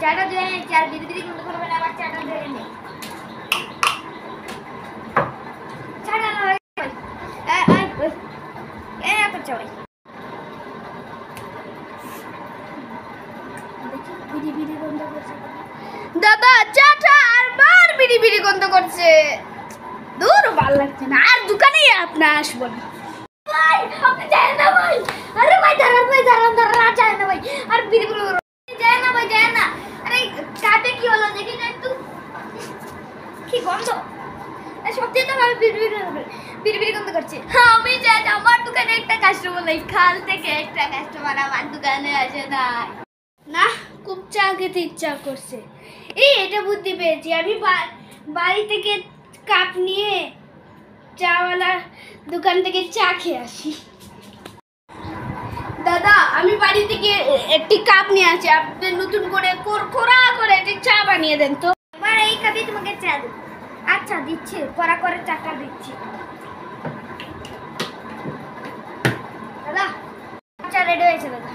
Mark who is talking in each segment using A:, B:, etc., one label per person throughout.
A: চাটা ধুয়ে নে, চার বিড়ি বিড়ি গন্ধ করবে না, আবার চাটা ধুয়ে নে। চাটা না হয় করছে ভাই। বিড়ি বিড়ি গন্ধ করছে দাদা, চাটা আর বার বিড়ি বিড়ি গন্ধ করছে। দূর ভালো লাগছে না, আর দোকানে আপনার আসবো না ভাই। আপনি যায় না ভাই, আরে ভাই দাঁড়ান ভাই, দাঁড়ান দাঁড়ান, যায় না ভাই, আর বিড়ি বিড়ি যায় না ভাই, যায় না। আরে কাটে কি হলো দেখি না একটু, কি গন্ধ, সত্যি তো ভাই বিড়ি বিড়ি গন্ধ করছে। আমি যাই, আমার দোকানে একটা কাস্টমার নাই, কাল থেকে একটা কাস্টমার আমার দোকানে আসে না। না, খুব চা খেতে ইচ্ছা করছে। এই এটা বুদ্ধি পেয়েছি, আমি বাড়ি থেকে কাপ নিয়ে চাওয়ালা দোকান থেকে চা খেয়ে আসি। দাদা, আমি বাড়ি থেকে একটি কাপ নিয়ে আসি, আপনি নতুন করে কোরা করে একটি চা বানিয়ে দেন তো। এবার এই কাপে তোমাকে চা দেব। আচ্ছা দিচ্ছি, কোরা করে চাটা দিচ্ছি। দাদা চা রেডি হয়েছে দাদা।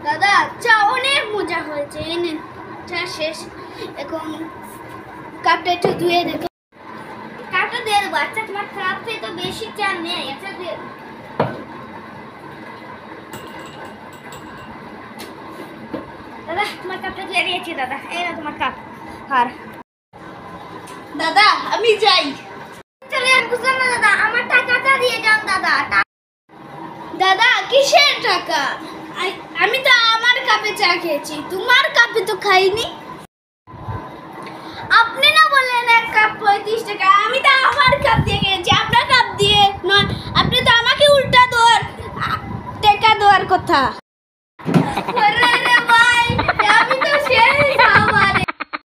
A: দাদা চা অনেক মজা হয়েছে, এনে চা শেষ, এখন কাপটা একটু ধুয়ে দেখো। কাপটা দিয়ে দেবো। আচ্ছা তোমার কাপে তো বেশি চা নেই, আচ্ছা দিয়ে দাদা তোমার কাপটা ধুয়ে দিয়েছি দাদা, এই না তোমার কাপ। আর দাদা আমি যাই। চলে আর বুঝলাম না দাদা, আমার টাকাটা দিয়ে যান দাদা। দাদা কিসের টাকা? আমি তো আমার কাপে চা খেয়েছি, তোমার কাপে তো খাইনি। আপনি না বললেন এক কাপ 35 টাকা, আমি তো আমার কাপ দিয়ে খেয়েছি, আপনার কাপ দিয়ে নয়। আপনি তো আমাকে উল্টা টাকা দেওয়ার কথা।